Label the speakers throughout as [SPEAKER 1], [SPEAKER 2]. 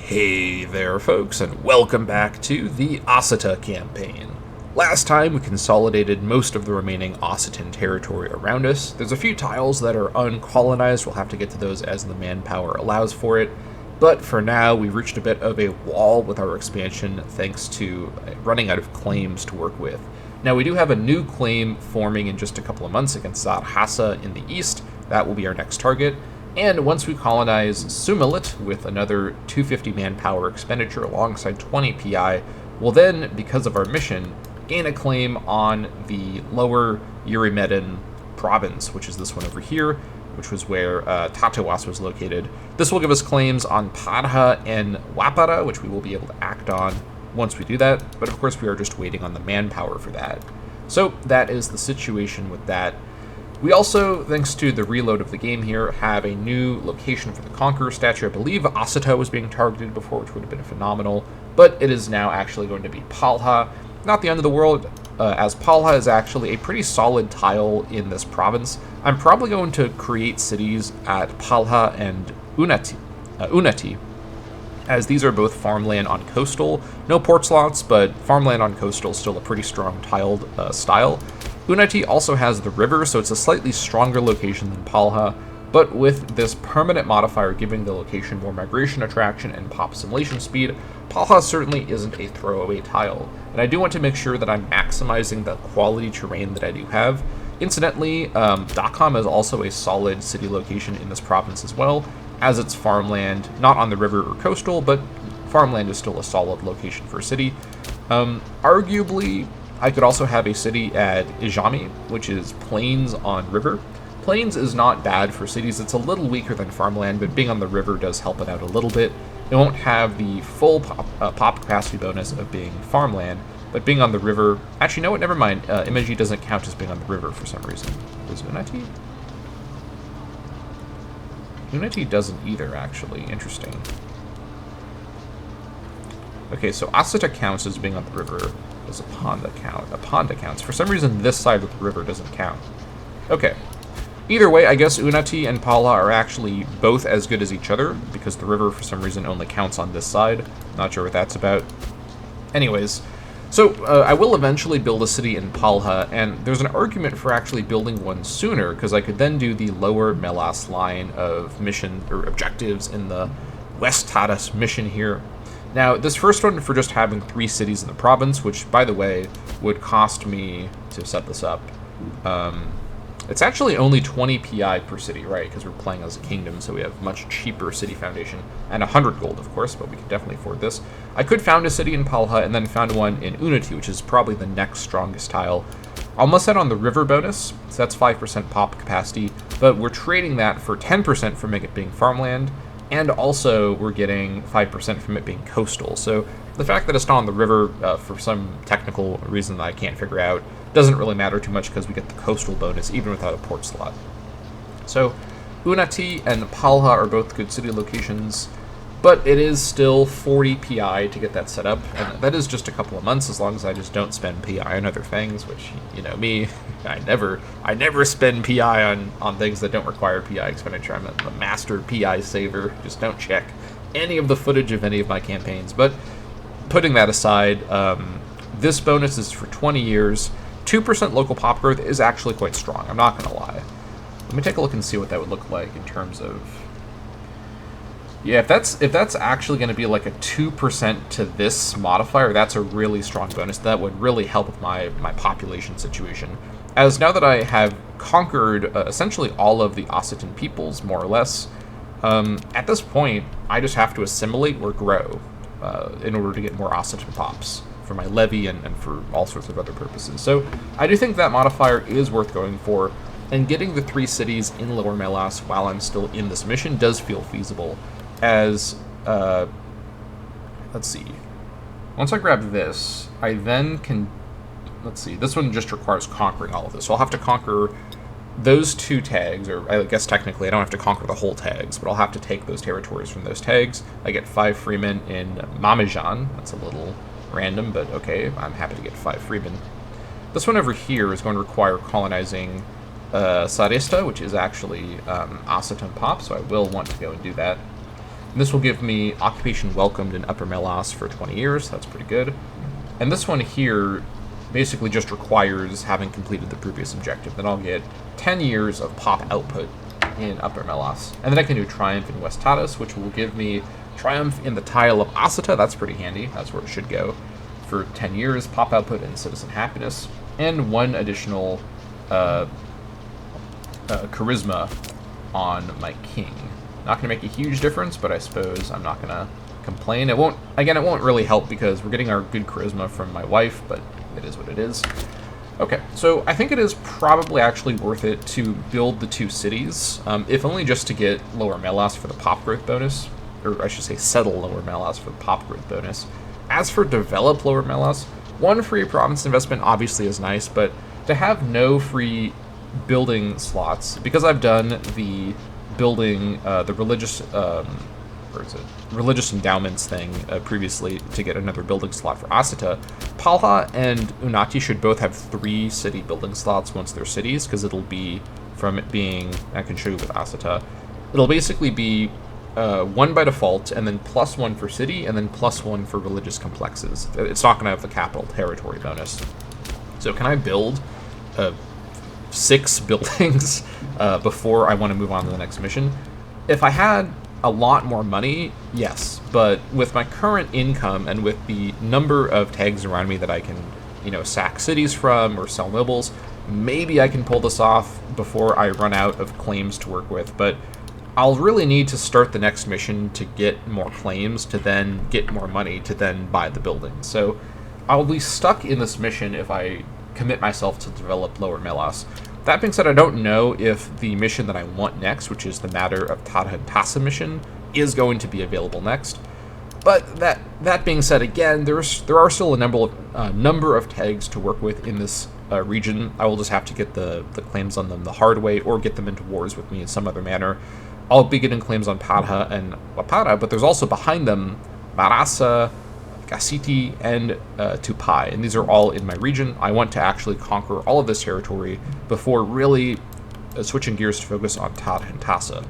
[SPEAKER 1] Hey there, folks, and welcome back to the Asita Campaign. Last time, we consolidated most of the remaining Ossitan territory around us. There's a few tiles that are uncolonized. We'll have to get to those as the manpower allows for it. But for now, we've reached a bit of a wall with our expansion thanks to running out of claims to work with. Now, we do have a new claim forming in just a couple of months against Hassa in the east. That will be our next target. And once we colonize Sumalit with another 250 manpower expenditure alongside 20 PI, we'll then, because of our mission, gain a claim on the lower Eurymedon province, which is this one over here, which was where Tatawas was located. This will give us claims on Padha and Wapara, which we will be able to act on once we do that, but of course we are just waiting on the manpower for that. So that is the situation with that. We also, thanks to the reload of the game here, have a new location for the Conqueror statue. I believe Asita was being targeted before, which would have been phenomenal, but it is now actually going to be Palha. Not the end of the world, as Palha is actually a pretty solid tile in this province. I'm probably going to create cities at Palha and Unati, as these are both farmland on coastal. No port slots, but farmland on coastal is still a pretty strong tiled style. Unati also has the river, so it's a slightly stronger location than Palha, but with this permanent modifier giving the location more migration attraction and pop simulation speed, Palha certainly isn't a throwaway tile, and I do want to make sure that I'm maximizing the quality terrain that I do have. Incidentally, Dakam is also a solid city location in this province as well, as it's farmland, not on the river or coastal, but farmland is still a solid location for a city. Arguably, I could also have a city at Ijami, which is plains on river. Plains is not bad for cities. It's a little weaker than farmland, but being on the river does help it out a little bit. It won't have the full pop capacity bonus of being farmland, but being on the river... Actually, no, never mind. Imagi doesn't count as being on the river for some reason. Does Unati? Unati doesn't either, actually. Interesting. Okay, so Asita counts as being on the river. Does Aponda count? Aponda counts. For some reason, this side of the river doesn't count. Okay. Either way, I guess Unati and Palha are actually both as good as each other, because the river, for some reason, only counts on this side. Not sure what that's about. Anyways, so I will eventually build a city in Palha, and there's an argument for actually building one sooner, because I could then do the lower Melas line of mission or objectives in the West Tadas mission here. Now, this first one for just having 3 cities in the province, which, by the way, would cost me to set this up. It's actually only 20 PI per city, right? Because we're playing as a kingdom, so we have much cheaper city foundation. And 100 gold, of course, but we can definitely afford this. I could found a city in Palha and then found one in Unati, which is probably the next strongest tile. I'll must set on the river bonus, so that's 5% pop capacity, but we're trading that for 10% from it being farmland, and also we're getting 5% from it being coastal. So the fact that it's not on the river for some technical reason that I can't figure out doesn't really matter too much because we get the coastal bonus even without a port slot. So Unati and Palha are both good city locations, but it is still 40 PI to get that set up, and that is just a couple of months as long as I just don't spend PI on other things, which, you know me, I never spend PI on things that don't require PI expenditure. I'm a master PI saver. Just don't check any of the footage of any of my campaigns. But putting that aside, this bonus is for 20 years. 2% local pop growth is actually quite strong, I'm not going to lie. Let me take a look and see what that would look like in terms of... Yeah, if that's actually going to be like a 2% to this modifier, that's a really strong bonus. That would really help with my population situation. As now that I have conquered essentially all of the Ossitan peoples, more or less, at this point, I just have to assimilate or grow in order to get more Ossitan pops for my Levy and for all sorts of other purposes. So I do think that modifier is worth going for, and getting the 3 cities in Lower Melas while I'm still in this mission does feel feasible. As, let's see, once I grab this, I then can, let's see, this one just requires conquering all of this. So I'll have to conquer those 2 tags, or I guess technically I don't have to conquer the whole tags, but I'll have to take those territories from those tags. I get 5 freemen in Mamijan. That's a little random, but okay, I'm happy to get 5 freemen. This one over here is going to require colonizing Sarista, which is actually Ossitan pop, so I will want to go and do that. And this will give me occupation welcomed in Upper Melas for 20 years. That's pretty good. And this one here basically just requires having completed the previous objective. Then I'll get 10 years of pop output in Upper Melas. And then I can do Triumph in West Tadas, which will give me Triumph in the tile of Asita. That's pretty handy. That's where it should go. For 10 years, pop output and citizen happiness. And one additional charisma on my king. Not going to make a huge difference, but I suppose I'm not going to complain. It won't really help because we're getting our good charisma from my wife, but it is what it is. Okay, so I think it is probably actually worth it to build the 2 cities, if only just to get Lower Melas for the pop growth bonus, or I should say settle Lower Melas for the pop growth bonus. As for develop Lower Melas, 1 free province investment obviously is nice, but to have no free building slots, because I've done the building, the religious, religious endowments thing previously to get another building slot for Asita, Palha and Unati should both have 3 city building slots once they're cities, because it'll be, from it being, I can show you with Asita, it'll basically be 1 by default, and then +1 for city, and then +1 for religious complexes. It's not going to have the capital territory bonus. So can I build 6 buildings before I want to move on to the next mission? If I had a lot more money, yes, but with my current income and with the number of tags around me that I can, sack cities from or sell nobles, maybe I can pull this off before I run out of claims to work with, but I'll really need to start the next mission to get more claims, to then get more money, to then buy the building. So I'll be stuck in this mission if I commit myself to develop Lower Melas. That being said, I don't know if the mission that I want next, which is the Matter of Tadha and Tassa mission, is going to be available next. But that being said, again, there are still a number of tags to work with in this region. I will just have to get the claims on them the hard way, or get them into wars with me in some other manner. I'll be getting claims on Padha and Wapara, but there's also behind them Marasa, Gasiti, and Tupai, and these are all in my region. I want to actually conquer all of this territory before really switching gears to focus on Tad and Tassa,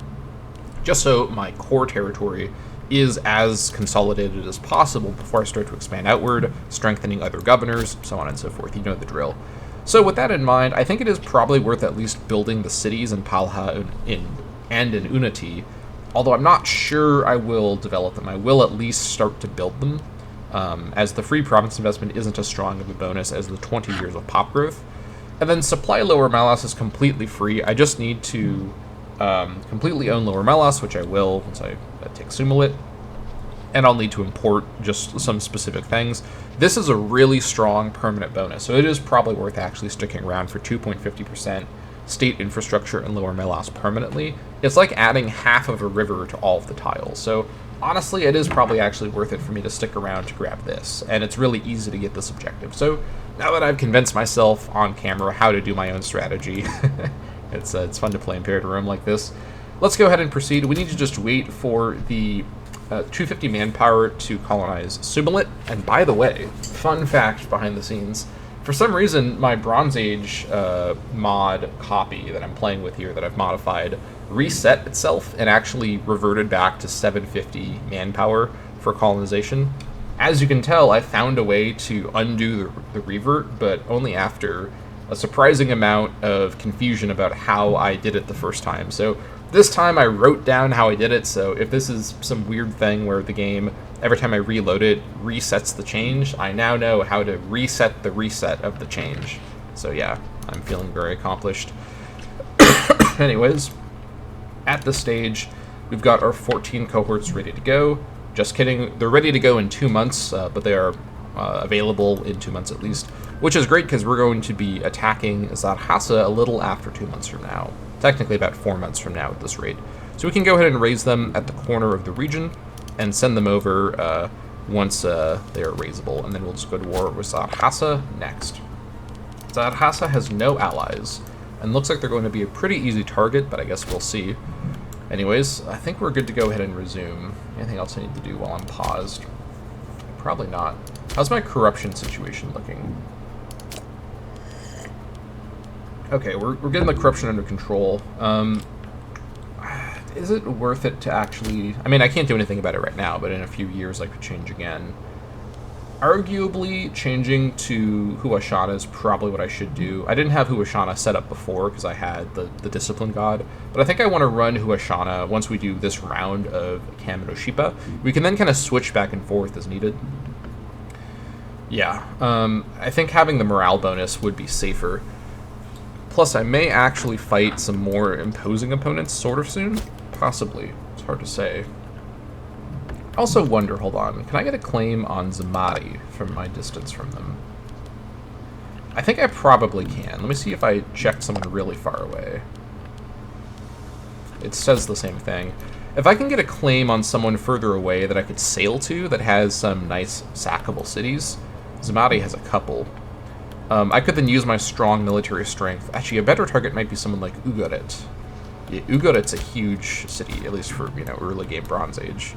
[SPEAKER 1] just so my core territory is as consolidated as possible before I start to expand outward, strengthening other governors, so on and so forth. You know the drill. So with that in mind, I think it is probably worth at least building the cities in Palha and in Unati, although I'm not sure I will develop them. I will at least start to build them, as the free province investment isn't as strong of a bonus as the 20 years of pop growth. And then supply Lower Melas is completely free. I just need to completely own Lower Melas, which I will once I take Sumalit. And I'll need to import just some specific things. This is a really strong permanent bonus, so it is probably worth actually sticking around for 2.50% state infrastructure in Lower Melas permanently. It's like adding half of a river to all of the tiles. So honestly, it is probably actually worth it for me to stick around to grab this, and it's really easy to get this objective. So now that I've convinced myself on camera how to do my own strategy, it's fun to play Imperator Rome like this. Let's go ahead and proceed. We need to just wait for the 250 manpower to colonize Sumalit. And by the way, fun fact behind the scenes, for some reason my Bronze Age mod copy that I'm playing with here that I've modified reset itself and actually reverted back to 750 manpower for colonization. As you can tell, I found a way to undo the revert, but only after a surprising amount of confusion about how I did it the first time. So this time I wrote down how I did it, so if this is some weird thing where the game, every time I reload it, resets the change, I now know how to reset the reset of the change. So yeah, I'm feeling very accomplished. Anyways, at this stage, we've got our 14 cohorts ready to go. Just kidding, they're ready to go in 2 months, but they are available in 2 months at least, which is great because we're going to be attacking Zarhasa a little after 2 months from now. Technically about 4 months from now at this rate. So we can go ahead and raise them at the corner of the region and send them over once they are raisable, and then we'll just go to war with Zarhasa next. Zarhasa has no allies, and looks like they're going to be a pretty easy target, but I guess we'll see. Anyways, I think we're good to go ahead and resume. Anything else I need to do while I'm paused? Probably not. How's my corruption situation looking? Okay, we're getting the corruption under control. is it worth it to actually... I mean, I can't do anything about it right now, but in a few years I could change again. Arguably, changing to Huashana is probably what I should do. I didn't have Huashana set up before because I had the Discipline God, but I think I want to run Huashana once we do this round of Kaminoshipa. We can then kind of switch back and forth as needed. Yeah, I think having the morale bonus would be safer. Plus, I may actually fight some more imposing opponents sort of soon. Possibly. It's hard to say. I also wonder, hold on, can I get a claim on Zamari from my distance from them? I think I probably can. Let me see if I checked someone really far away. It says the same thing. If I can get a claim on someone further away that I could sail to that has some nice sackable cities, Zamari has a couple. I could then use my strong military strength. Actually, a better target might be someone like Ugarit. Yeah, Ugarit's a huge city, at least for, early game Bronze Age.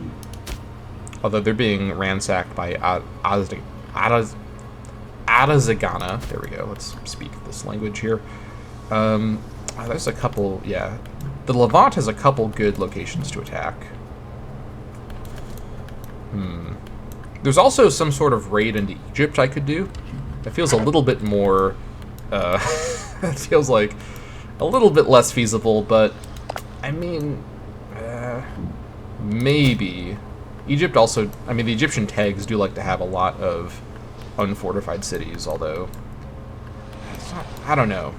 [SPEAKER 1] Although they're being ransacked by Arazagana. There we go. Let's speak this language here. There's a couple, yeah. The Levant has a couple good locations to attack. There's also some sort of raid into Egypt I could do. It feels a little bit more, it feels like a little bit less feasible, but, I mean, maybe. Egypt also, I mean, the Egyptian tags do like to have a lot of unfortified cities, although, I don't know.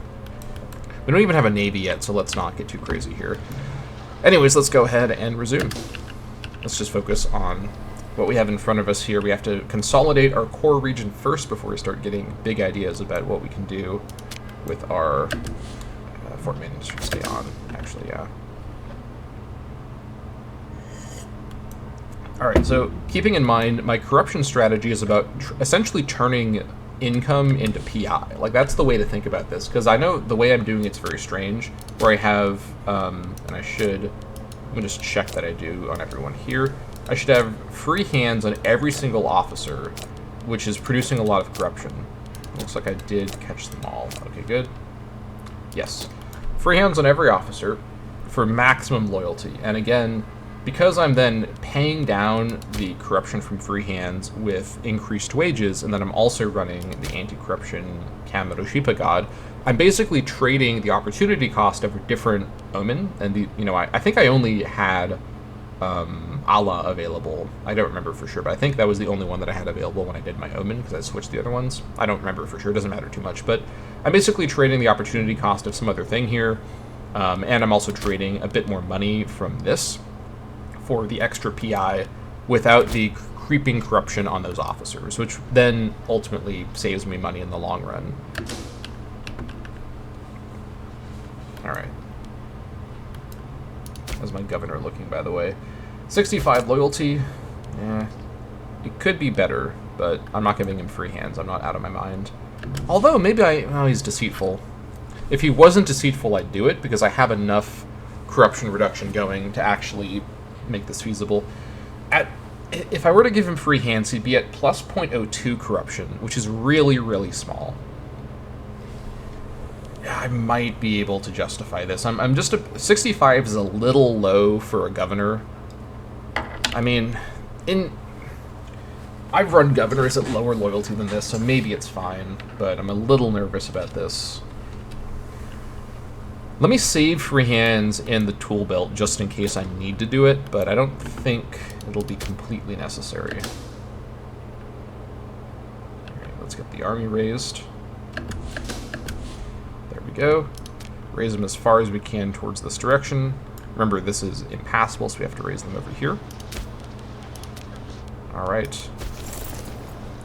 [SPEAKER 1] We don't even have a navy yet, so let's not get too crazy here. Anyways, let's go ahead and resume. Let's just focus on what we have in front of us here. We have to consolidate our core region first before we start getting big ideas about what we can do with our Fort Maine should stay on, actually, yeah. Alright, so keeping in mind, my corruption strategy is about essentially turning income into PI. Like, that's the way to think about this, because I know the way I'm doing it's very strange, where I have, and I should, let me just check that I do on everyone here. I should have free hands on every single officer, which is producing a lot of corruption. Looks like I did catch them all. Okay, good. Yes. Free hands on every officer for maximum loyalty. And again, because I'm then paying down the corruption from free hands with increased wages, and then I'm also running the anti-corruption Kaminoshipa God, I'm basically trading the opportunity cost of a different omen. And I think I only had Allah available. I don't remember for sure, but I think that was the only one that I had available when I did my omen, because I switched the other ones. I don't remember for sure, it doesn't matter too much, but I'm basically trading the opportunity cost of some other thing here, and I'm also trading a bit more money from this for the extra PI without the creeping corruption on those officers, which then ultimately saves me money in the long run. Alright. How's my governor looking, by the way? 65 loyalty. It could be better, but I'm not giving him free hands. I'm not out of my mind. Although, maybe he's deceitful. If he wasn't deceitful, I'd do it, because I have enough corruption reduction going to actually make this feasible. If I were to give him free hands, he'd be at plus 0.02 corruption, which is really, really small. I might be able to justify this. I'm just 65 is a little low for a governor. I mean, I've run governors at lower loyalty than this, so maybe it's fine, but I'm a little nervous about this. Let me save free hands in the tool belt just in case I need to do it, but I don't think it'll be completely necessary. Alright, let's get the army raised. There we go. Raise them as far as we can towards this direction. Remember, this is impassable, so we have to raise them over here. Alright.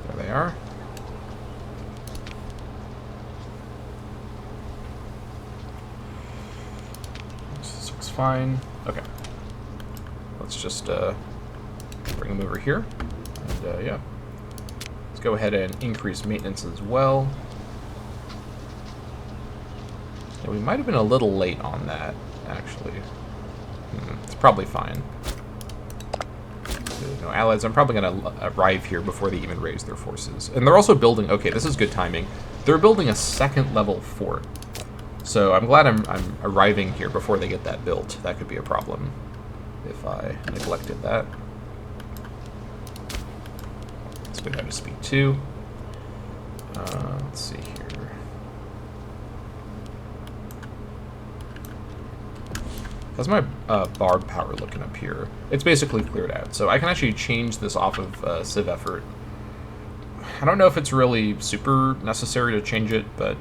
[SPEAKER 1] There they are. This looks fine. Okay. Let's just bring them over here. And yeah. Let's go ahead and increase maintenance as well. Yeah, we might have been a little late on that, actually. It's probably fine. No allies. I'm probably going to arrive here before they even raise their forces. And they're also building... Okay, this is good timing. They're building a second level fort. So I'm glad I'm arriving here before they get that built. That could be a problem if I neglected that. Let's go down to speed 2. Let's see here. How's my barb power looking up here? It's basically cleared out, so I can actually change this off of Civ Effort. I don't know if it's really super necessary to change it, but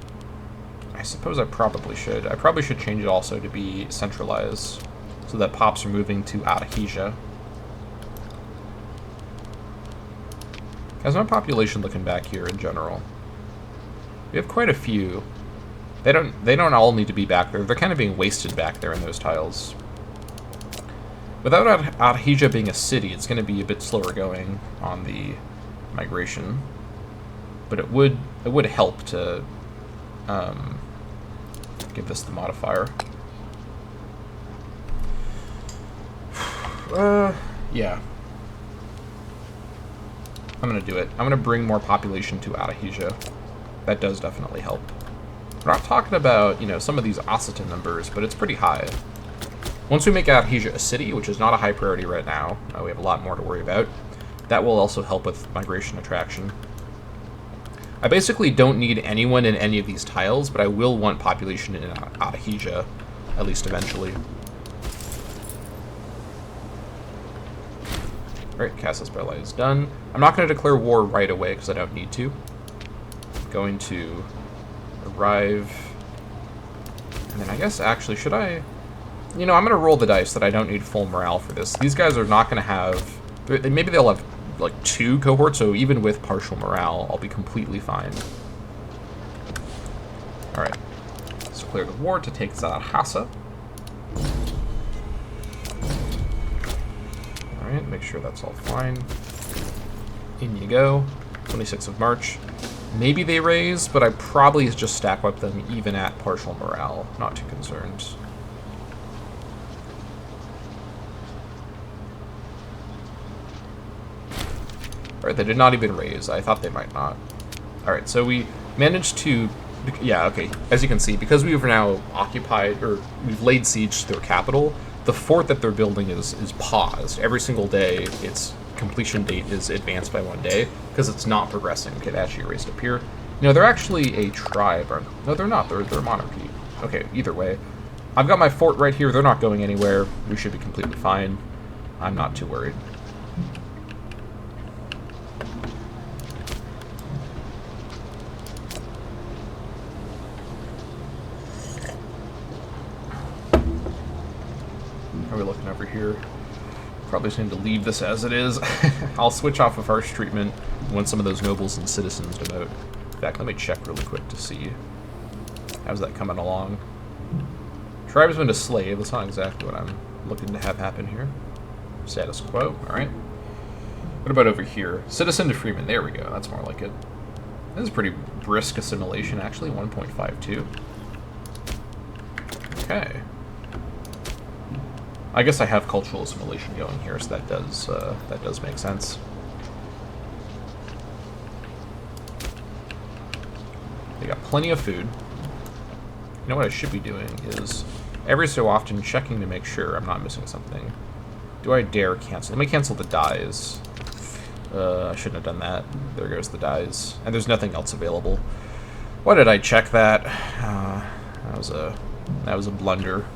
[SPEAKER 1] I suppose I probably should. I probably should change it also to be centralized, so that pops are moving to Adhesia. How's my population looking back here in general? We have quite a few. They don't all need to be back there. They're kind of being wasted back there in those tiles. Without Adhesia being a city, it's going to be a bit slower going on the migration. But it would help to give this the modifier. Yeah. I'm going to do it. I'm going to bring more population to Adhesia. That does definitely help. We're not talking about, you know, some of these Asita numbers, but it's pretty high. Once we make Adhesia a city, which is not a high priority right now, we have a lot more to worry about, that will also help with migration attraction. I basically don't need anyone in any of these tiles, but I will want population in Adhesia, at least eventually. Alright, Casus Belli is done. I'm not going to declare war right away, because I don't need to. I'm going to arrive, and then I guess actually should I, you know, I'm gonna roll the dice that I don't need full morale for this. These guys are not gonna have, maybe they'll have like 2 cohorts, so even with partial morale I'll be completely fine. Alright, let's declare the war to take Zarhasa. Alright, make sure that's all fine. In you go. 26th of March. Maybe they raise, but I probably just stack wipe them even at partial morale. Not too concerned. Alright, they did not even raise. I thought they might not. Alright, so we managed to... Yeah, okay. As you can see, because we've now occupied, or we've laid siege to their capital, the fort that they're building is paused. Every single day, its completion date is advanced by 1 day, because it's not progressing. Okay, they actually erased up here. No, they're actually a tribe. No, they're not. They're a monarchy. Okay, either way. I've got my fort right here. They're not going anywhere. We should be completely fine. I'm not too worried. How are we looking over here? Probably just need to leave this as it is. I'll switch off of harsh treatment when some of those nobles and citizens demote. In fact, let me check really quick to see how's that coming along. Tribesman to slave. That's not exactly what I'm looking to have happen here. Status quo. All right. What about over here? Citizen to freeman. There we go. That's more like it. This is pretty brisk assimilation, actually. 1.52. Okay. I guess I have cultural assimilation going here, so that does make sense. They got plenty of food. You know what I should be doing is every so often checking to make sure I'm not missing something. Do I dare cancel? Let me cancel the dyes. I shouldn't have done that. There goes the dyes, and there's nothing else available. Why did I check that? That was a blunder.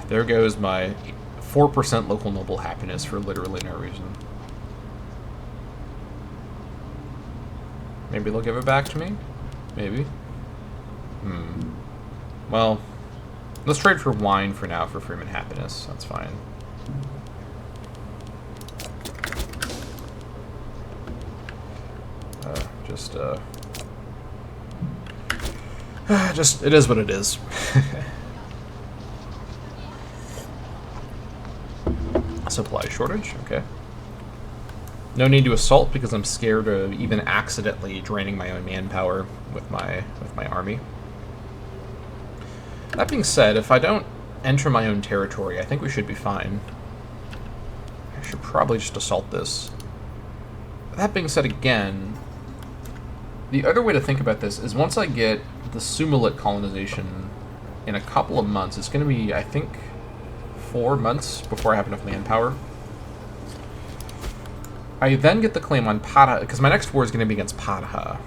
[SPEAKER 1] There goes my 4% local noble happiness for literally no reason. Maybe they'll give it back to me? Maybe. Well, let's trade for wine for now for freeman happiness. That's fine. Just, it is what it is. Supply shortage, okay. No need to assault because I'm scared of even accidentally draining my own manpower with my army. That being said, if I don't enter my own territory, I think we should be fine. I should probably just assault this. That being said again, The other way to think about this is once I get the Sumalit colonization in a couple of months, it's going to be, I think, 4 months before I have enough manpower. I then get the claim on Para, because my next war is going to be against Para.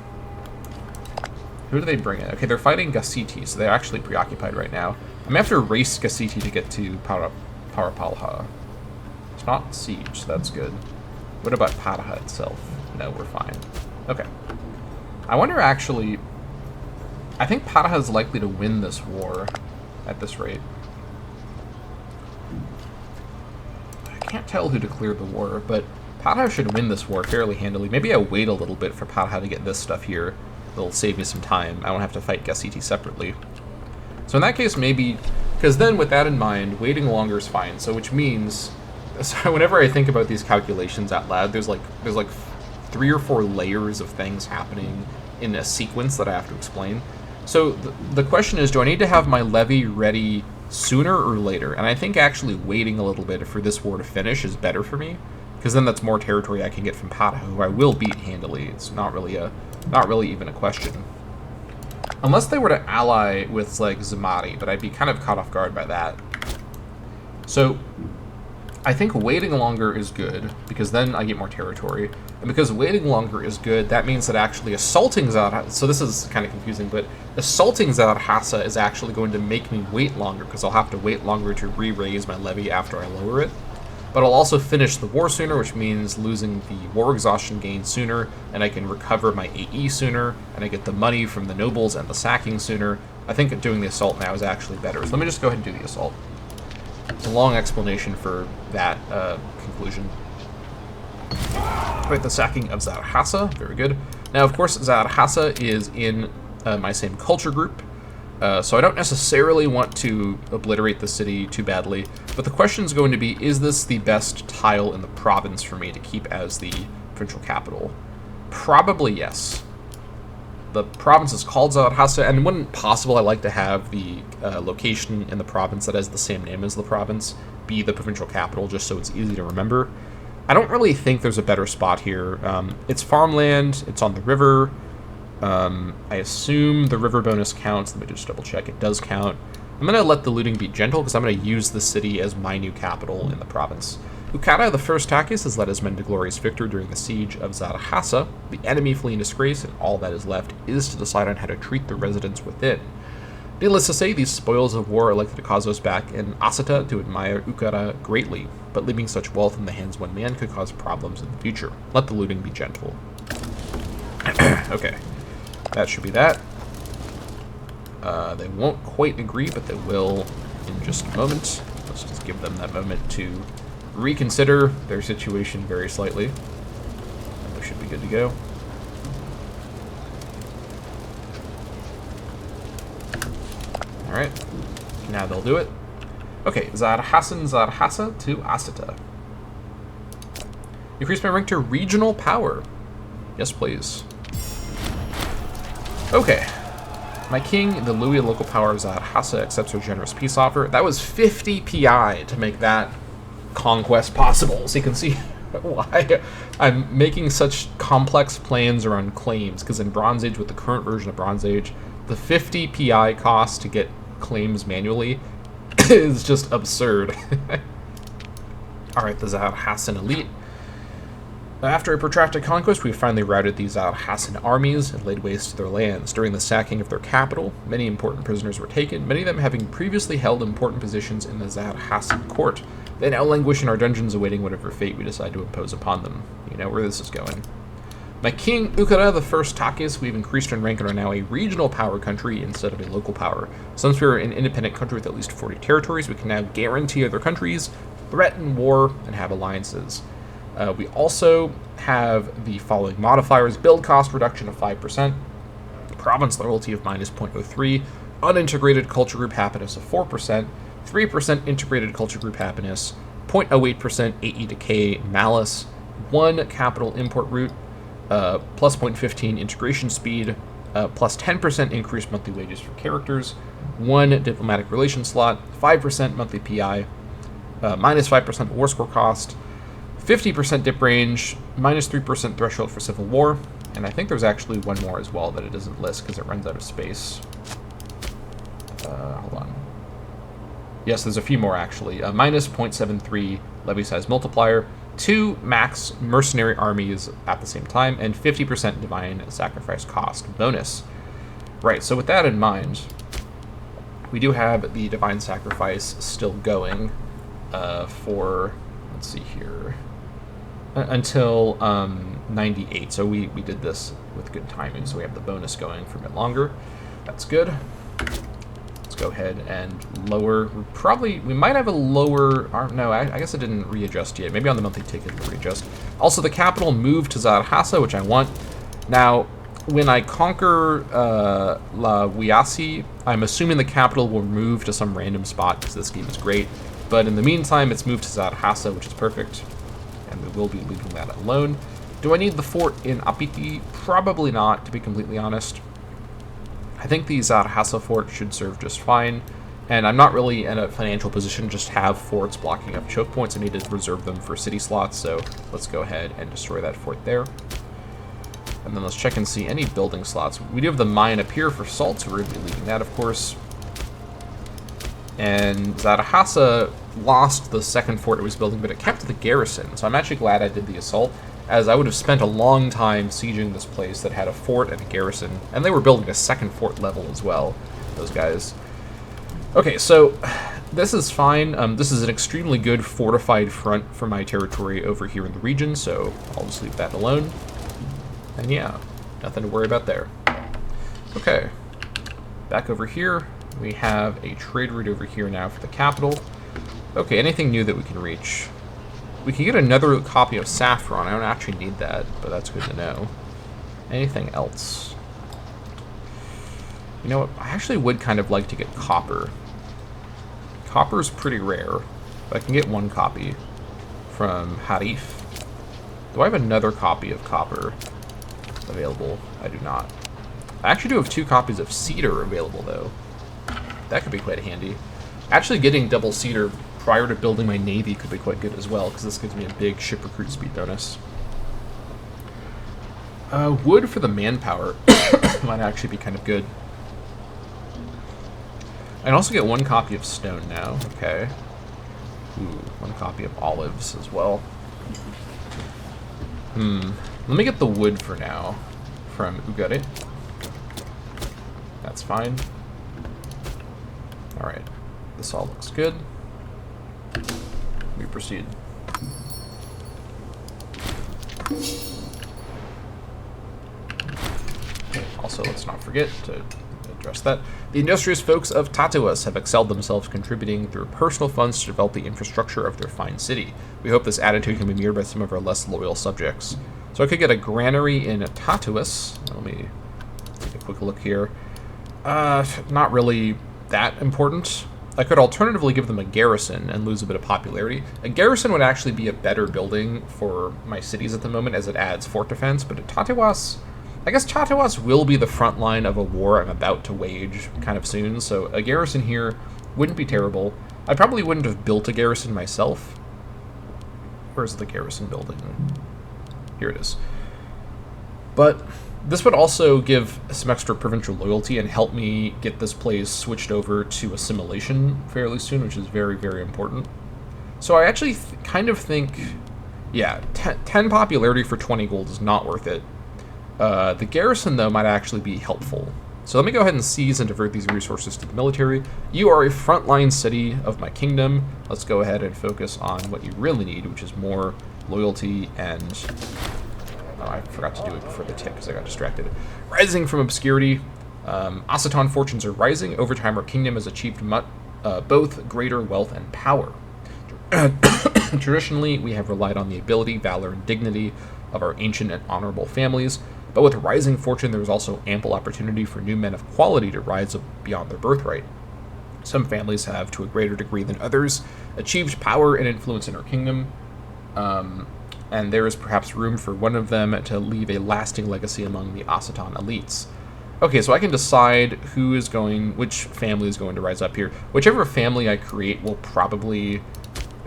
[SPEAKER 1] Who do they bring in? Okay, they're fighting Gasiti, so they're actually preoccupied right now. I'm going to have to race Gasiti to get to Parapalha. It's not siege, so that's good. What about Paraha itself? No, we're fine. Okay. I wonder, actually... I think Paraha is likely to win this war at this rate. I can't tell who declared the war, but Paraha should win this war fairly handily. Maybe I wait a little bit for Paraha to get this stuff here. It'll save me some time. I won't have to fight Gasiti separately. So in that case, maybe... Because then, with that in mind, waiting longer is fine. So which means... So whenever I think about these calculations out loud, there's like 3 or 4 layers of things happening in a sequence that I have to explain. So the question is, do I need to have my levy ready sooner or later? And I think actually waiting a little bit for this war to finish is better for me, because then that's more territory I can get from Pata, who I will beat handily. It's not really even a question. Unless they were to ally with, like, Zamari, but I'd be kind of caught off guard by that. So I think waiting longer is good, because then I get more territory. And because waiting longer is good, that means that actually assaulting Zarhasa... So this is kind of confusing, but assaulting Zarhasa is actually going to make me wait longer, because I'll have to wait longer to re-raise my levy after I lower it. But I'll also finish the war sooner, which means losing the war exhaustion gain sooner, and I can recover my AE sooner, and I get the money from the nobles and the sacking sooner. I think doing the assault now is actually better. So let me just go ahead and do the assault. It's a long explanation for that conclusion. Right, the sacking of Zarhasa, very good. Now, of course, Zarhasa is in my same culture group, so I don't necessarily want to obliterate the city too badly, but the question is going to be, is this the best tile in the province for me to keep as the provincial capital? Probably yes. The province is called Zarhasa, and when possible, I like to have the location in the province that has the same name as the province be the provincial capital, just so it's easy to remember. I don't really think there's a better spot here. It's farmland, it's on the river. I assume the river bonus counts. Let me just double check. It does count. I'm going to let the looting be gentle, because I'm going to use the city as my new capital in the province. Ukara, the first Takis, has led his men to glorious victory during the siege of Zarhasa. The enemy flee in disgrace, and all that is left is to decide on how to treat the residents within. Needless to say, these spoils of war are likely to cause us back in Asita to admire Ukara greatly, but leaving such wealth in the hands of one man could cause problems in the future. Let the looting be gentle. Okay, that should be that. They won't quite agree, but they will in just a moment. Let's just give them that moment to reconsider their situation very slightly. And we should be good to go. Alright, now they'll do it. Okay, Zarhasa to Asita. Increase my rank to regional power. Yes, please. Okay. My king, the Louis local power of Zarhasa, accepts her generous peace offer. That was 50 PI to make that conquest possible. So you can see why I'm making such complex plans around claims, because in Bronze Age, with the current version of Bronze Age, the 50 PI cost to get claims manually is just absurd. Alright, the Zarhasan elite. After a protracted conquest, we finally routed the Zarhasan armies and laid waste to their lands. During the sacking of their capital, many important prisoners were taken, many of them having previously held important positions in the Zarhasan court. They now languish in our dungeons awaiting whatever fate we decide to impose upon them. You know where this is going. My king, Ukara, the first Takis, we've increased in rank and are now a regional power country instead of a local power. Since we're an independent country with at least 40 territories, we can now guarantee other countries, threaten war, and have alliances. We also have the following modifiers: build cost reduction of 5%, province loyalty of -0.03, unintegrated culture group happiness of 4%, 3% integrated culture group happiness, 0.08% AE decay malice, 1 capital import route, plus 0.15 integration speed, plus 10% increased monthly wages for characters, 1 diplomatic relations slot, 5% monthly PI, minus 5% war score cost, 50% dip range, minus 3% threshold for civil war, And I think there's actually one more as well that it doesn't list because it runs out of space. Hold on. Yes, there's a few more actually. Minus 0.73 levy size multiplier, 2 max mercenary armies at the same time, and 50% divine sacrifice cost bonus. Right, so with that in mind, we do have the divine sacrifice still going for, let's see here, until 98. So we did this with good timing, so we have the bonus going for a bit longer. That's good. Let's go ahead and lower. We might have a lower. No, I guess it didn't readjust yet. Maybe on the monthly ticket it'll readjust. Also, the capital moved to Zarhasa, which I want. Now, when I conquer La Wiasi, I'm assuming the capital will move to some random spot because this game is great. But in the meantime, it's moved to Zarhasa, which is perfect. And we will be leaving that alone. Do I need the fort in Apiti? Probably not, to be completely honest. I think the Zarhasa fort should serve just fine. And I'm not really in a financial position to just have forts blocking up choke points. I need to reserve them for city slots, so let's go ahead and destroy that fort there. And then let's check and see any building slots. We do have the mine up here for salt, so we're going to be leaving that, of course. And Zarhasa lost the second fort it was building, but it kept the garrison. So I'm actually glad I did the assault, as I would have spent a long time sieging this place that had a fort and a garrison. And they were building a second fort level as well, those guys. Okay, so this is fine. This is an extremely good fortified front for my territory over here in the region, so I'll just leave that alone. And yeah, nothing to worry about there. Okay, back over here, we have a trade route over here now for the capital. Okay, anything new that we can reach? We can get another copy of Saffron. I don't actually need that, but that's good to know. Anything else? You know what? I actually would kind of like to get copper. Copper's pretty rare, but I can get one copy from Harif. Do I have another copy of copper available? I do not. I actually do have 2 copies of cedar available, though. That could be quite handy. Actually getting double cedar prior to building my navy could be quite good as well, because this gives me a big ship recruit speed bonus. Wood for the manpower might actually be kind of good. I can also get 1 copy of stone now. Okay. Ooh, 1 copy of olives as well. Let me get the wood for now from Ugare. That's fine. Alright. This all looks good. We proceed. Also, let's not forget to address that. The industrious folks of Tatuas have excelled themselves, contributing through personal funds to develop the infrastructure of their fine city. We hope this attitude can be mirrored by some of our less loyal subjects. So I could get a granary in Tatuas. Let me take a quick look here. Not really that important. I could alternatively give them a garrison and lose a bit of popularity. A garrison would actually be a better building for my cities at the moment, as it adds fort defense, but at Tatuas, I guess Tatuas will be the front line of a war I'm about to wage kind of soon, so a garrison here wouldn't be terrible. I probably wouldn't have built a garrison myself. Where's the garrison building? Here it is. But this would also give some extra provincial loyalty and help me get this place switched over to assimilation fairly soon, which is very, very important. So I actually kind of think, yeah, 10 popularity for 20 gold is not worth it. The garrison, though, might actually be helpful. So let me go ahead and seize and divert these resources to the military. You are a frontline city of my kingdom. Let's go ahead and focus on what you really need, which is more loyalty and... Oh, I forgot to do it before the tick because I got distracted. Rising from obscurity. Asitan fortunes are rising. Over time, our kingdom has achieved both greater wealth and power. Traditionally, we have relied on the ability, valor, and dignity of our ancient and honorable families, but with rising fortune, there is also ample opportunity for new men of quality to rise beyond their birthright. Some families have, to a greater degree than others, achieved power and influence in our kingdom, and there is perhaps room for one of them to leave a lasting legacy among the Asitan elites. Okay, so I can decide which family is going to rise up here. Whichever family I create will probably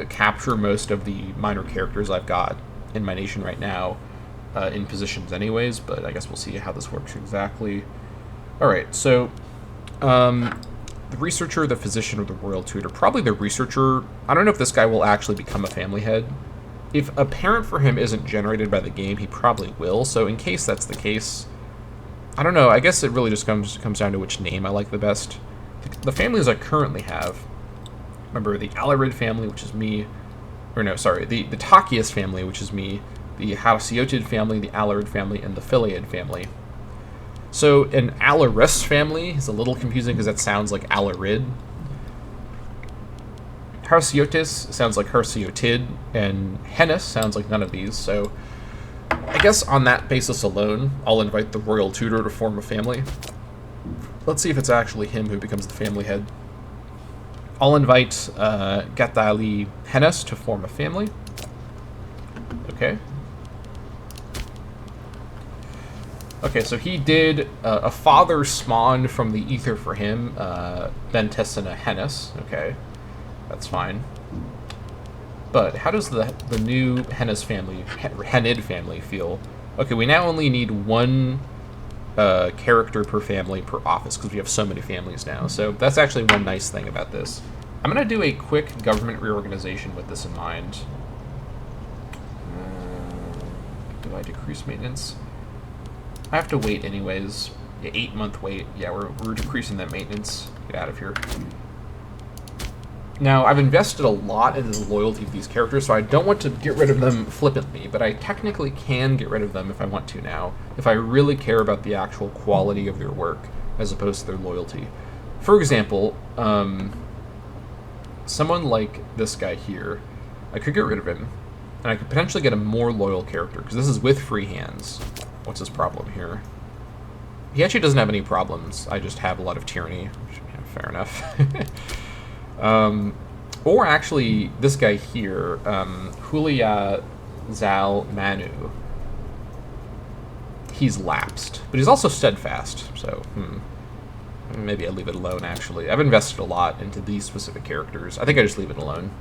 [SPEAKER 1] capture most of the minor characters I've got in my nation right now. in positions anyways, but I guess we'll see how this works exactly. Alright, so the researcher, the physician, or the royal tutor. Probably the researcher. I don't know if this guy will actually become a family head. If a parent for him isn't generated by the game, he probably will. So in case that's the case, I don't know. I guess it really just comes down to which name I like the best. The families I currently have, remember the Alarid family, which is me, or no, sorry, the Takius family, which is me, the Halcyotid family, the Alarid family, and the Phileid family. So an Alaris family is a little confusing because that sounds like Alarid. Halcyotis sounds like Halcyotid, and Hennis sounds like none of these, so I guess on that basis alone, I'll invite the royal tutor to form a family. Let's see if it's actually him who becomes the family head. I'll invite Gatali Hennis to form a family. Okay. Okay, so he did a father spawned from the ether for him, Bentessina Hennis. Okay, that's fine. But how does the new Hennis family, Henid family feel? Okay, we now only need one character per family per office because we have so many families now. So that's actually one nice thing about this. I'm going to do a quick government reorganization with this in mind. Do I decrease maintenance? I have to wait anyways. Yeah, 8-month wait. Yeah, we're decreasing that maintenance. Get out of here. Now, I've invested a lot into the loyalty of these characters, so I don't want to get rid of them flippantly, but I technically can get rid of them if I want to now, if I really care about the actual quality of their work, as opposed to their loyalty. For example, someone like this guy here, I could get rid of him, and I could potentially get a more loyal character, because this is with free hands. What's his problem here? He actually doesn't have any problems. I just have a lot of tyranny. Yeah, fair enough. Or actually, this guy here, Julia Zal Manu. He's lapsed, but he's also steadfast, so maybe I leave it alone, actually. I've invested a lot into these specific characters. I think I just leave it alone.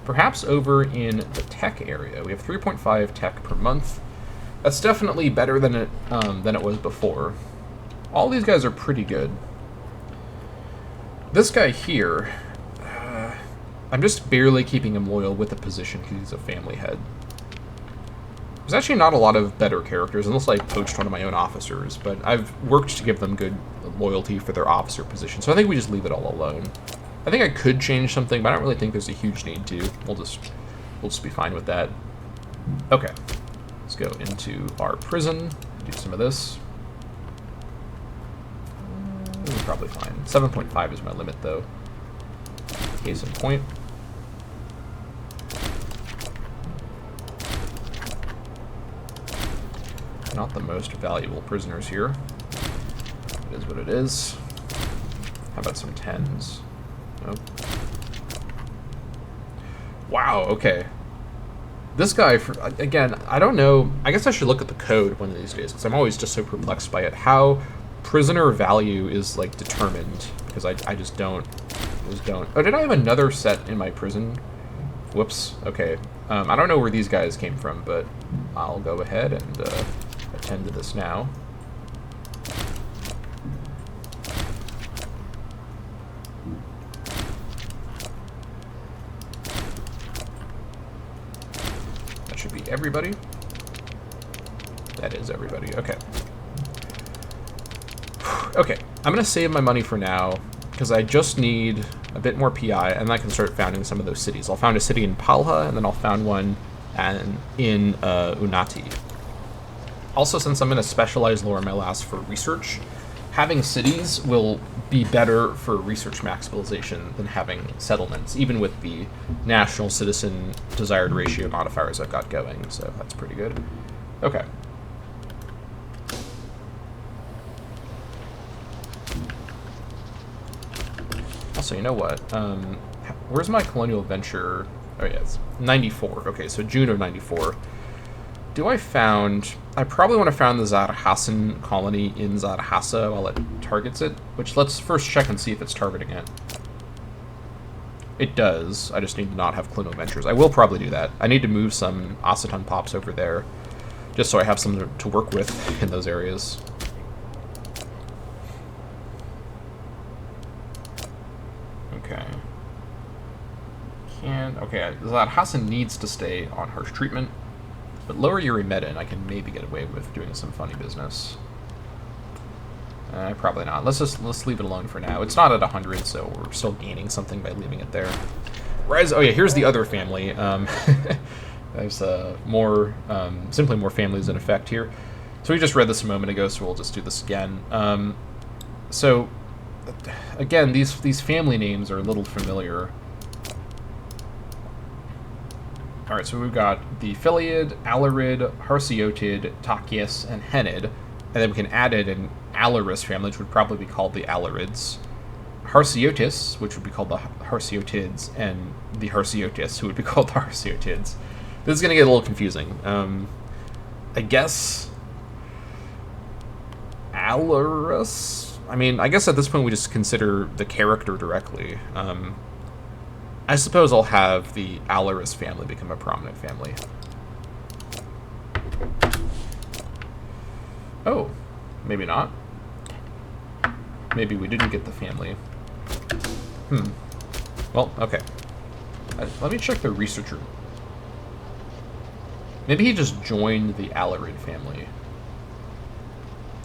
[SPEAKER 1] Perhaps over in the tech area, we have 3.5 tech per month. That's definitely better than it was before. All these guys are pretty good. This guy here, I'm just barely keeping him loyal with the position because he's a family head. There's actually not a lot of better characters, unless I poached one of my own officers, but I've worked to give them good loyalty for their officer position, so I think we just leave it all alone. I think I could change something, but I don't really think there's a huge need to. We'll just be fine with that. Okay. Let's go into our prison, do some of this. This is probably fine. 7.5 is my limit, though. Case in point. Not the most valuable prisoners here. It is what it is. How about some 10s? Nope. Wow, okay. This guy, again, I don't know. I guess I should look at the code one of these days, because I'm always just so perplexed by it. How prisoner value is, like, determined, because I just don't. Oh, did I have another set in my prison? Whoops. Okay. I don't know where these guys came from, but I'll go ahead and attend to this now. That should be everybody. That is everybody. Okay. Okay. I'm going to save my money for now, because I just need a bit more PI, and I can start founding some of those cities. I'll found a city in Palha, and then I'll found one in Unati. Also, since I'm going to specialize Lower Melas for research, having cities will be better for research maximalization than having settlements, even with the national citizen desired ratio modifiers I've got going, so that's pretty good. Okay. Also, you know what? Where's my colonial venture? Oh, yeah, it's 94. Okay, so June of 94. I probably want to found the Zarhassan colony in Zarhassa while it targets it, which let's first check and see if it's targeting it. It does. I just need to not have colonial ventures. I will probably do that. I need to move some Asatan pops over there. just so I have something to work with in those areas. Okay. Okay, that Hassan needs to stay on harsh treatment, but lower Yuri meta and I can maybe get away with doing some funny business. Probably not. Let's leave it alone for now. It's not at 100, so we're still gaining something by leaving it there. Rise. Oh yeah, here's the other family. There's simply more families in effect here. So we just read this a moment ago, so we'll just do this again. So again, these family names are a little familiar. All right, so we've got the Philiad, Alarid, Harsiotid, Takias, and Henid, and then we can add in an Alaris family, which would probably be called the Alarids, Harsiotis, which would be called the Harsiotids, and the Harsiotis, who would be called the Harsiotids. This is going to get a little confusing. I guess Alaris? I mean, I guess at this point we just consider the character directly. I suppose I'll have the Alaris family become a prominent family. Oh, maybe not. Maybe we didn't get the family. Well, okay. Let me check the researcher. Maybe he just joined the Alarid family.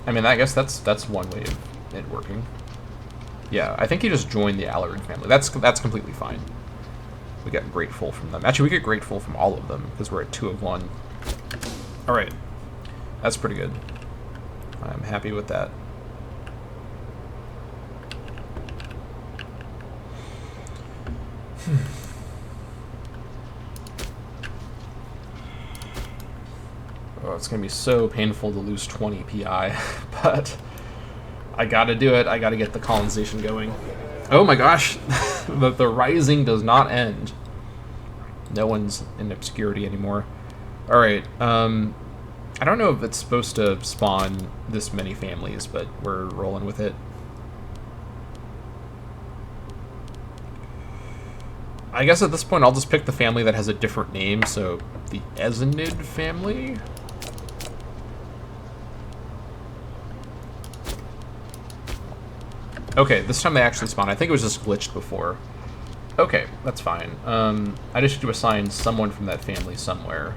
[SPEAKER 1] I mean, I guess that's one way of it working. Yeah, I think he just joined the Alarid family. That's completely fine. We get grateful from them. Actually, we get grateful from all of them, because we're at 2 of 1. Alright. That's pretty good. I'm happy with that. Oh, it's going to be so painful to lose 20 PI, but I gotta do it. I gotta get the colonization going. Oh my gosh, the rising does not end. No one's in obscurity anymore. Alright, I don't know if it's supposed to spawn this many families, but we're rolling with it. I guess at this point I'll just pick the family that has a different name, so the Ezenid family? Okay, this time they actually spawn. I think it was just glitched before. Okay, that's fine. I just need to assign someone from that family somewhere.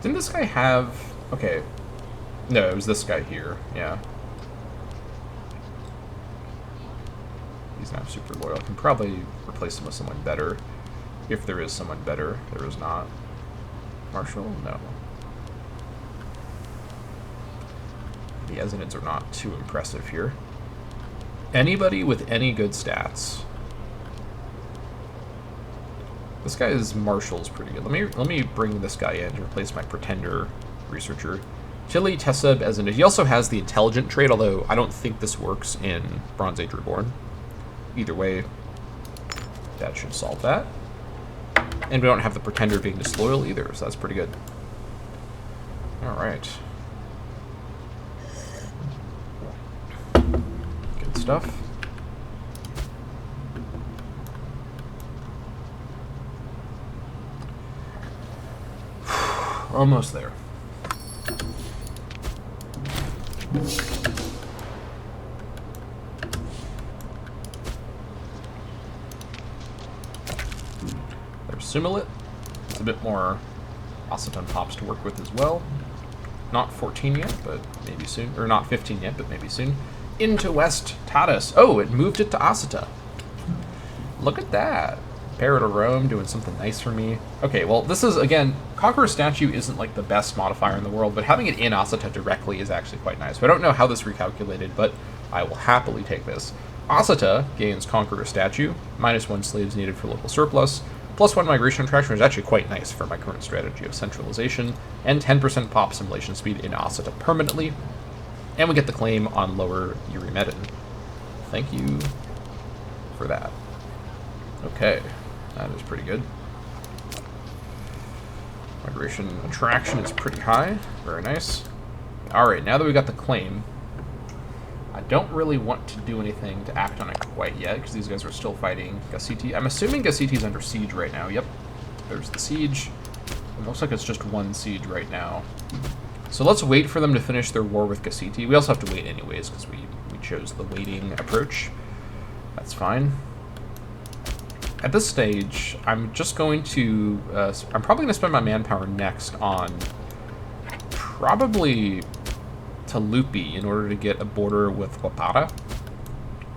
[SPEAKER 1] Didn't this guy have... Okay. No, it was this guy here. Yeah. He's not super loyal. I can probably replace him with someone better. If there is someone better. There is not. Marshall? No. The Ezenids are not too impressive here. Anybody with any good stats. This guy's Marshall's pretty good. Let me bring this guy in to replace my pretender researcher. Tilly Tesseb Ezenid. He also has the intelligent trait, although I don't think this works in Bronze Age Reborn. Either way, that should solve that. And we don't have the pretender being disloyal either, so that's pretty good. Alright. Good stuff. Almost there. There's Sumilit. It's a bit more Aceton pops to work with as well. Not 14 yet, but maybe soon. Or not 15 yet, but maybe soon. Into West Tadas. Oh, it moved it to Asita. Look at that. Imperator Rome doing something nice for me. Okay, well, this is, again, Conqueror's Statue isn't like the best modifier in the world, but having it in Asita directly is actually quite nice. So I don't know how this recalculated, but I will happily take this. Asita gains Conqueror Statue, -1 slaves needed for local surplus, +1 migration attraction, which is actually quite nice for my current strategy of centralization, and 10% pop simulation speed in Asita permanently. And we get the claim on lower Eurymedon. Thank you for that. Okay, that is pretty good. Migration attraction is pretty high. Very nice. Alright, now that we got the claim, I don't really want to do anything to act on it quite yet, because these guys are still fighting Gassiti. I'm assuming Gassiti's under siege right now. Yep, there's the siege. It looks like it's just one siege right now. So let's wait for them to finish their war with Gassiti. We also have to wait anyways, because we chose the waiting approach. That's fine. At this stage, I'm just going to... I'm probably going to spend my manpower next on probably Talupi in order to get a border with Wapara.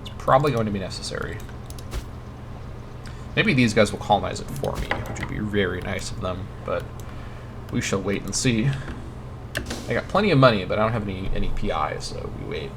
[SPEAKER 1] It's probably going to be necessary. Maybe these guys will colonize it for me, which would be very nice of them, but we shall wait and see. I got plenty of money, but I don't have any PI, so we wait.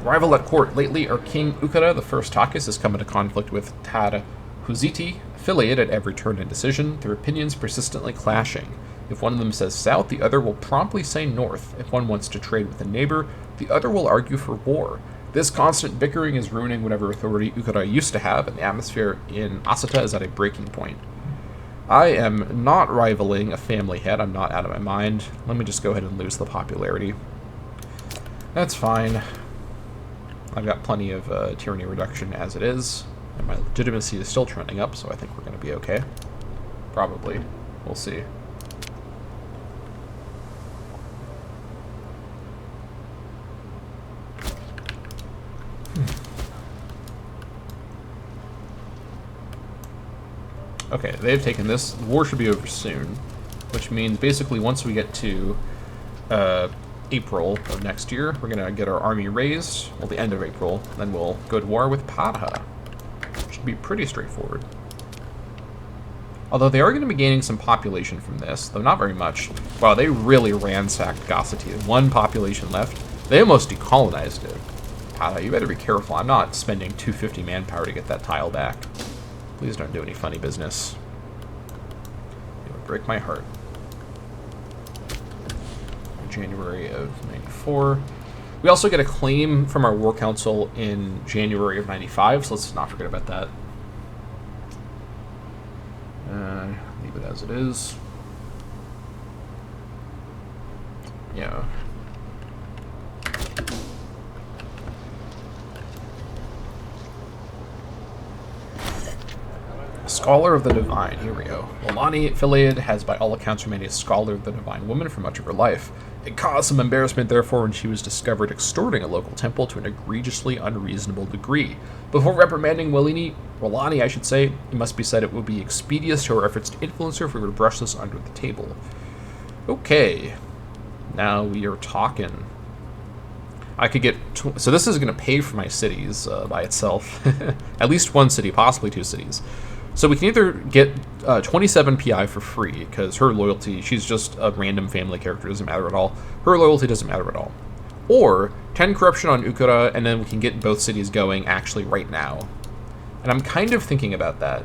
[SPEAKER 1] Rival at court. Lately, our king Ukara, the first Takis, has come into conflict with Tada Huziti, affiliated at every turn and decision, their opinions persistently clashing. If one of them says south, the other will promptly say north. If one wants to trade with a neighbor, the other will argue for war. This constant bickering is ruining whatever authority Ukara used to have, and the atmosphere in Asita is at a breaking point. I am not rivaling a family head. I'm not out of my mind. Let me just go ahead and lose the popularity. That's fine. I've got plenty of tyranny reduction as it is, and my legitimacy is still trending up, so I think we're going to be okay. Probably. We'll see. Okay, they've taken this. The war should be over soon, which means basically once we get to April of next year, we're going to get our army raised. Well, the end of April, then we'll go to war with Padha. Should be pretty straightforward. Although they are going to be gaining some population from this, though not very much. Wow, they really ransacked Gassiti. One population left. They almost decolonized it. Padha, you better be careful. I'm not spending 250 manpower to get that tile back. Please don't do any funny business. It would break my heart. January of 94. We also get a claim from our War Council in January of 95, so let's not forget about that. Leave it as it is. Yeah. Scholar of the Divine. Here we go. Olani, affiliated, has by all accounts remained a scholar of the Divine Woman for much of her life. It caused some embarrassment, therefore, when she was discovered extorting a local temple to an egregiously unreasonable degree. Before reprimanding Olani, I should say, it must be said it would be expeditious to our efforts to influence her if we were to brush this under the table. Okay. Now we are talking. I could get... So this is going to pay for my cities by itself. At least one city, possibly two cities. So we can either get 27 PI for free, because her loyalty, she's just a random family character, doesn't matter at all. Her loyalty doesn't matter at all. Or 10 corruption on Ukara, and then we can get both cities going actually right now. And I'm kind of thinking about that.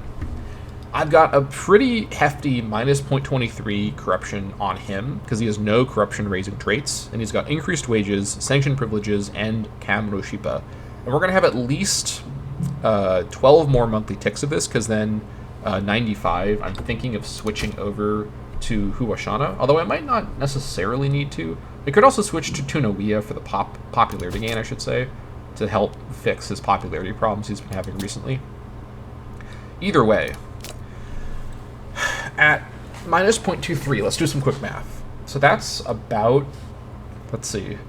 [SPEAKER 1] I've got a pretty hefty minus 0.23 corruption on him, because he has no corruption raising traits, and he's got increased wages, sanctioned privileges, and Cam Roshipa. And we're going to have at least 12 more monthly ticks of this, because then 95, I'm thinking of switching over to Huashana, although I might not necessarily need to. I could also switch to Tunawiya for the popularity gain, I should say, to help fix his popularity problems he's been having recently. Either way, at minus 0.23, let's do some quick math. So that's about, let's see,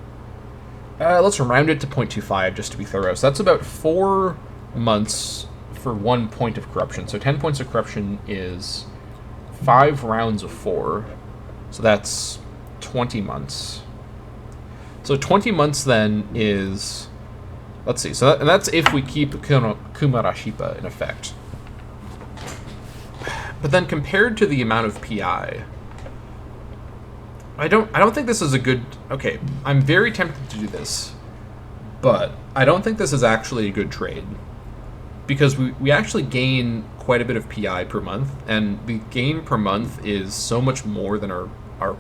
[SPEAKER 1] let's round it to 0.25 just to be thorough. So that's about 4 months for 1 point of corruption. So 10 points of corruption is 5 rounds of 4. So that's 20 months. So 20 months then is, let's see, so and that's if we keep Kumarashipa in effect. But then compared to the amount of PI, I don't think this is a good... Okay, I'm very tempted to do this, but I don't think this is actually a good trade, because we actually gain quite a bit of PI per month, and the gain per month is so much more than our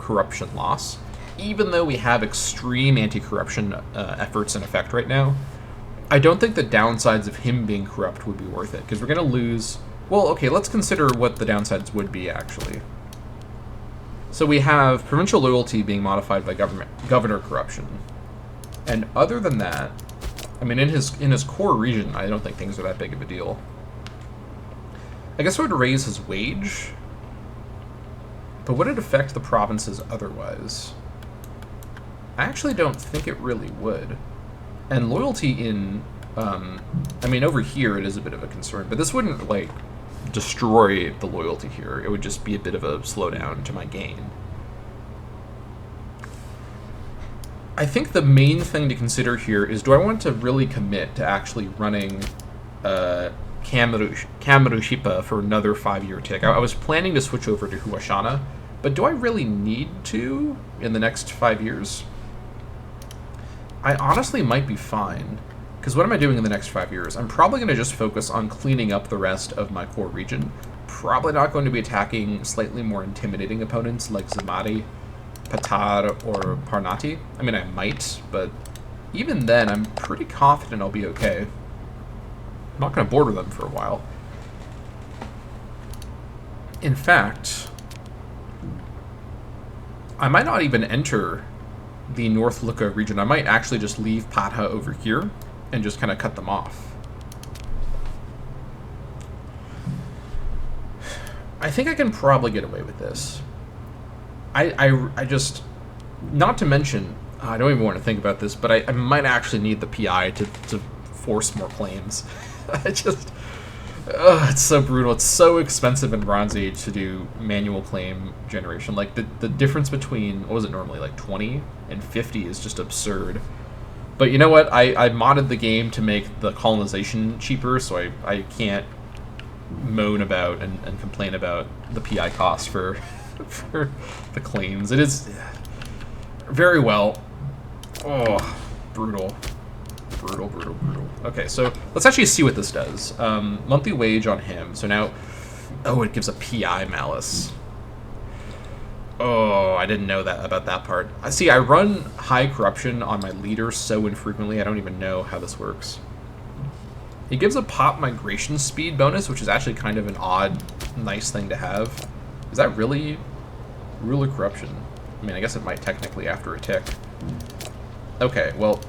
[SPEAKER 1] corruption loss. Even though we have extreme anti-corruption efforts in effect right now, I don't think the downsides of him being corrupt would be worth it, because we're going to lose... Well, okay, let's consider what the downsides would be, actually. So we have provincial loyalty being modified by governor corruption. And other than that, I mean, in his core region, I don't think things are that big of a deal. I guess it would raise his wage, but would it affect the provinces otherwise? I actually don't think it really would. And loyalty in, I mean, over here it is a bit of a concern, but this wouldn't, like, destroy the loyalty here. It would just be a bit of a slowdown to my gain. I think the main thing to consider here is, do I want to really commit to actually running Kamarushipa for another 5-year tick? I was planning to switch over to Huashana, but do I really need to in the next 5 years? I honestly might be fine, because what am I doing in the next 5 years? I'm probably going to just focus on cleaning up the rest of my core region. Probably not going to be attacking slightly more intimidating opponents like Zamari, Patar, or Parnati. I mean, I might, but even then, I'm pretty confident I'll be okay. I'm not going to border them for a while. In fact, I might not even enter the North Luca region. I might actually just leave Patha over here and just kind of cut them off. I think I can probably get away with this. I just, not to mention, I don't even want to think about this, but I might actually need the PI to force more claims. It's so brutal. It's so expensive in Bronze Age to do manual claim generation. Like, the difference between, what was it normally, like 20 and 50 is just absurd. But you know what? I modded the game to make the colonization cheaper, so I can't moan about and complain about the PI cost for for the claims. It is very well. Oh, brutal. Brutal, brutal, brutal. Okay, so let's actually see what this does. Monthly wage on him. So now, oh, it gives a PI malice. Oh, I didn't know that about that part. See, I run high corruption on my leader so infrequently, I don't even know how this works. It gives a pop migration speed bonus, which is actually kind of an odd, nice thing to have. Is that really ruler corruption? I mean, I guess it might technically after a tick. Okay, well,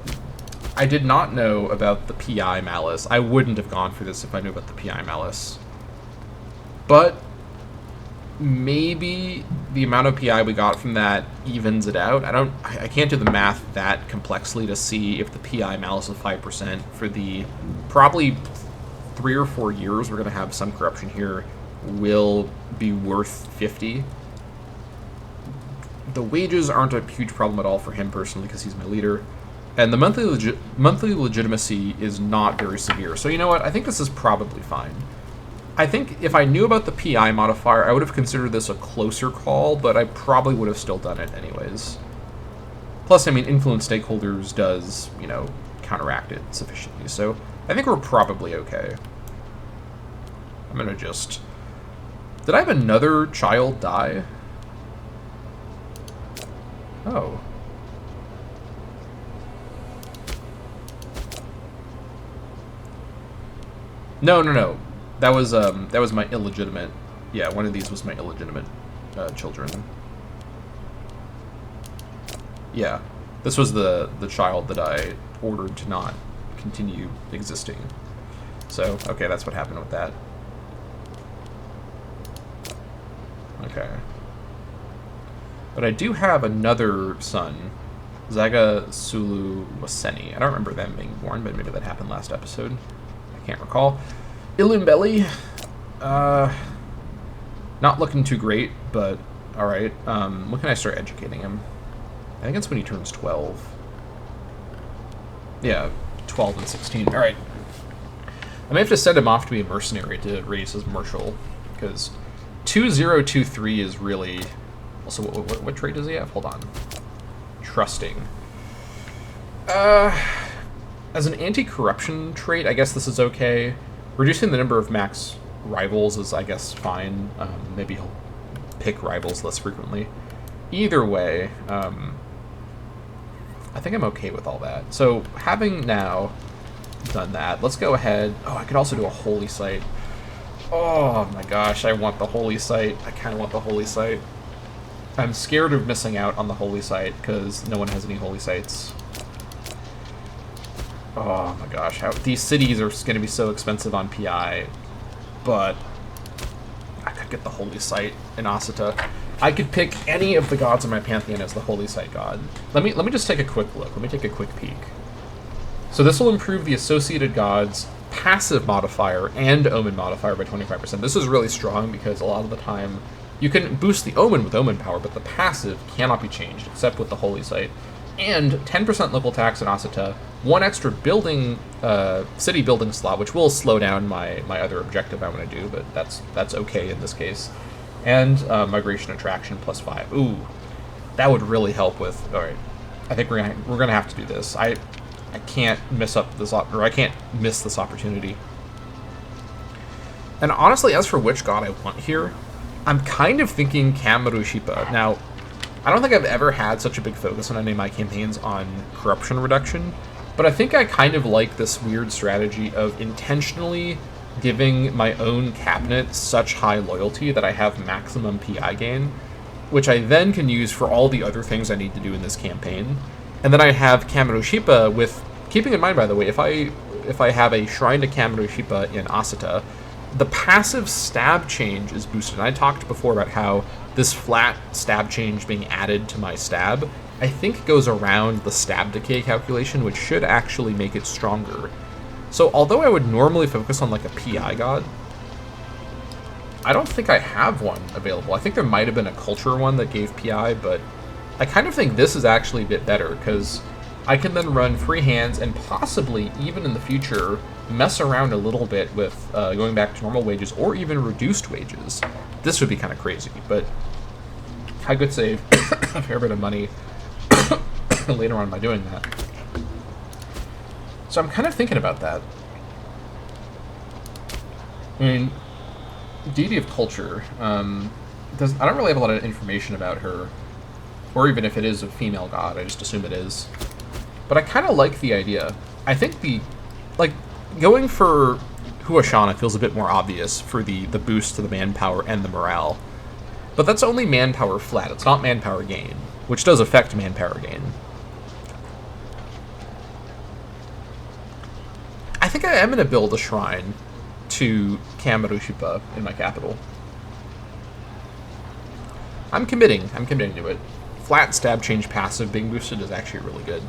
[SPEAKER 1] I did not know about the PI malice. I wouldn't have gone for this if I knew about the PI malice. But maybe the amount of PI we got from that evens it out. I can't do the math that complexly to see if the PI malice of 5% for the probably 3 or 4 years we're going to have some corruption here will be worth 50. The wages aren't a huge problem at all for him personally because he's my leader. And the monthly legitimacy is not very severe. So you know what? I think this is probably fine. I think if I knew about the PI modifier, I would have considered this a closer call, but I probably would have still done it anyways. Plus, I mean, influence stakeholders does, you know, counteract it sufficiently. So I think we're probably okay. I'm going to just... Did I have another child die? Oh. No. That was my illegitimate. Yeah, one of these was my illegitimate children. Yeah, this was the child that I ordered to not continue existing. So, okay, that's what happened with that. Okay. But I do have another son, Zaga Sulu Waseni. I don't remember them being born, but maybe that happened last episode. I can't recall. Ilumbelli, not looking too great, but alright. When can I start educating him? I think it's when he turns 12. Yeah, 12 and 16. Alright. I may have to send him off to be a mercenary to raise his martial, because 2023 is really... Also, what trait does he have? Hold on. Trusting. As an anti-corruption trait, I guess this is okay. Reducing the number of max rivals is, I guess, fine. Maybe he'll pick rivals less frequently. Either way, I think I'm okay with all that. So, having now done that, let's go ahead. Oh, I could also do a holy site. Oh my gosh, I want the holy site. I kind of want the holy site. I'm scared of missing out on the holy site because no one has any holy sites. Oh my gosh, these cities are going to be so expensive on PI, but I could get the holy site in Asita. I could pick any of the gods in my pantheon as the holy site god. Let me just take a quick look. Let me take a quick peek. So this will improve the associated gods passive modifier and omen modifier by 25%. This is really strong because a lot of the time you can boost the omen with omen power, but the passive cannot be changed except with the holy site. And 10% local tax in Asita, 1 extra building, city building slot, which will slow down my other objective I want to do, but that's okay in this case. And migration attraction +5. Ooh, that would really help with. All right, I think we're gonna have to do this. I can't miss up this I can't miss this opportunity. And honestly, as for which god I want here, I'm kind of thinking Kamaru Shipa. Now, I don't think I've ever had such a big focus on any of my campaigns on corruption reduction, but I think I kind of like this weird strategy of intentionally giving my own cabinet such high loyalty that I have maximum PI gain, which I then can use for all the other things I need to do in this campaign. And then I have Kamaru Shipa with, keeping in mind, by the way, if I have a Shrine to Kamaru Shipa in Asita, the passive stab change is boosted. And I talked before about how this flat stab change being added to my stab, I think goes around the stab decay calculation, which should actually make it stronger. So although I would normally focus on like a PI god, I don't think I have one available. I think there might have been a culture one that gave PI, but I kind of think this is actually a bit better because I can then run free hands and possibly even in the future mess around a little bit with going back to normal wages or even reduced wages. This would be kind of crazy, but I could save a fair bit of money later on by doing that. So I'm kind of thinking about that. I mean, Deity of Culture, I don't really have a lot of information about her, or even if it is a female god, I just assume it is. But I kind of like the idea. I think going for Huashana feels a bit more obvious for the boost to the manpower and the morale. But that's only manpower flat, it's not manpower gain, which does affect manpower gain. I think I am going to build a shrine to Kamaru Shipa in my capital. I'm committing to it. Flat stab change passive being boosted is actually really good.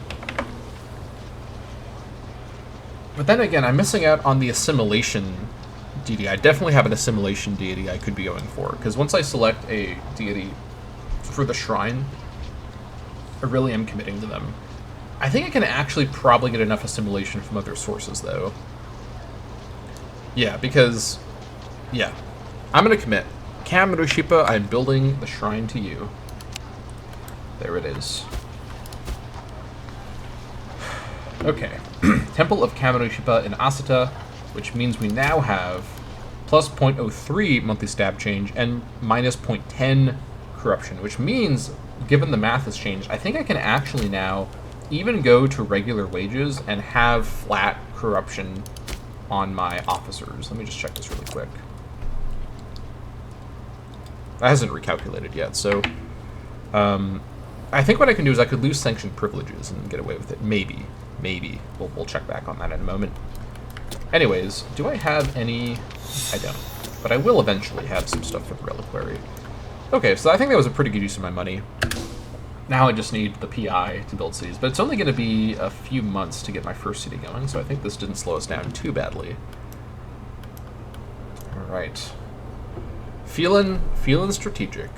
[SPEAKER 1] But then again, I'm missing out on the assimilation deity. I definitely have an assimilation deity I could be going for, because once I select a deity for the shrine, I really am committing to them. I think I can actually probably get enough assimilation from other sources, though. Yeah, because... yeah. I'm going to commit. Kamaru Shipa, I'm building the shrine to you. There it is. Okay. Temple of Kamaru Shipa in Asita, which means we now have plus 0.03 monthly stab change and minus 0.10 corruption, which means, given the math has changed, I think I can actually now even go to regular wages and have flat corruption on my officers. Let me just check this really quick. That hasn't recalculated yet, so I think what I can do is I could lose sanctioned privileges and get away with it. Maybe. We'll check back on that in a moment. Anyways, do I have any? I don't, but I will eventually have some stuff for the reliquary. Okay, so I think that was a pretty good use of my money. Now I just need the PI to build cities, but it's only going to be a few months to get my first city going, so I think this didn't slow us down too badly. All right. Feeling strategic.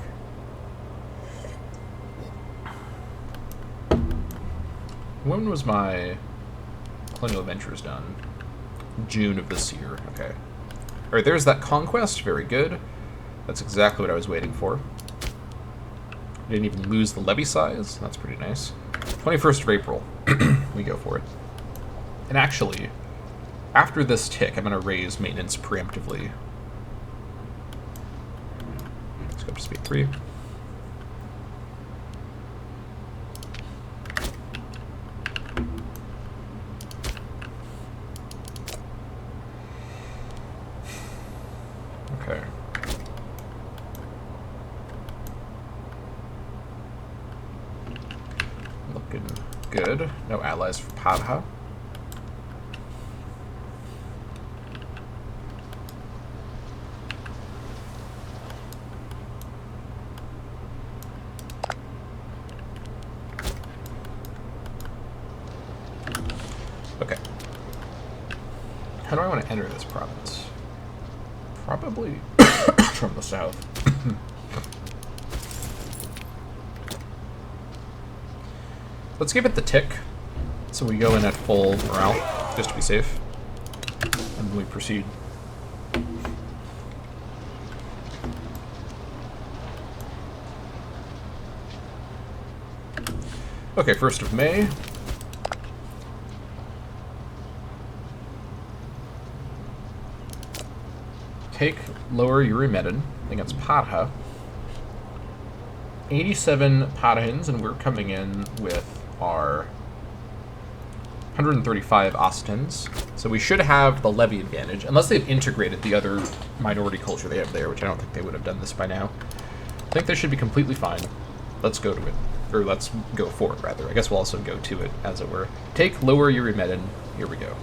[SPEAKER 1] When was my Colonial Adventures done? June of this year. Okay. All right, there's that conquest. Very good. That's exactly what I was waiting for. Didn't even lose the levy size. That's pretty nice. 21st of April. We go for it. And actually, after this tick, I'm going to raise maintenance preemptively. Let's go up to speed 3. Okay. Good. No allies for Padha. Okay. How do I want to enter this province? Probably from the south. Let's give it the tick, so we go in at full morale, just to be safe, and we proceed. Okay, 1st of May. Take Lower Eurymedon against Padha. 87 Padhans, and we're coming in with our 135 Ossitans. So we should have the Levy advantage, unless they've integrated the other minority culture they have there, which I don't think they would have done this by now. I think they should be completely fine. Let's go to it. Or let's go for it, rather. I guess we'll also go to it, as it were. Take Lower Eurymedon. Here we go.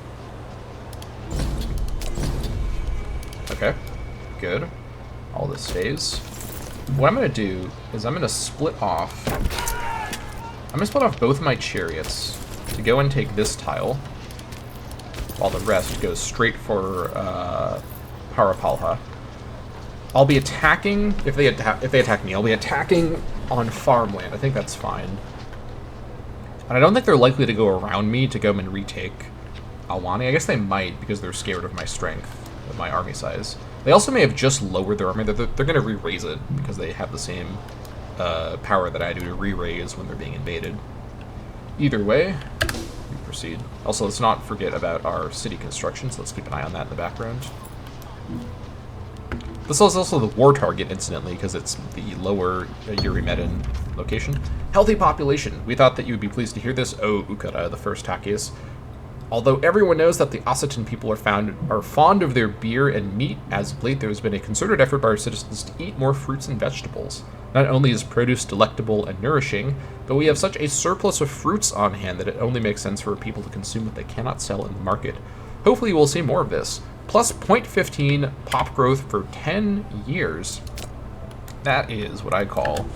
[SPEAKER 1] Okay. Good. All this stays. What I'm going to do is I'm going to split off both my chariots to go and take this tile, while the rest goes straight for Parapalha. I'll be attacking, if they attack me, I'll be attacking on farmland. I think that's fine. And I don't think they're likely to go around me to go and retake Alwani. I guess they might, because they're scared of my strength, of my army size. They also may have just lowered their army. They're going to re-raise it, because they have the same power that I do to re-raise when they're being invaded. Either way, we proceed. Also, let's not forget about our city construction, so let's keep an eye on that in the background. This is also the war target, incidentally, because it's the Lower Eurymedon location. Healthy population. We thought that you would be pleased to hear this, O Ukara, the first Takis. Although everyone knows that the Ossitan people are fond of their beer and meat, as of late there has been a concerted effort by our citizens to eat more fruits and vegetables. Not only is produce delectable and nourishing, but we have such a surplus of fruits on hand that it only makes sense for people to consume what they cannot sell in the market. Hopefully we'll see more of this. Plus 0.15 pop growth for 10 years. That is what I call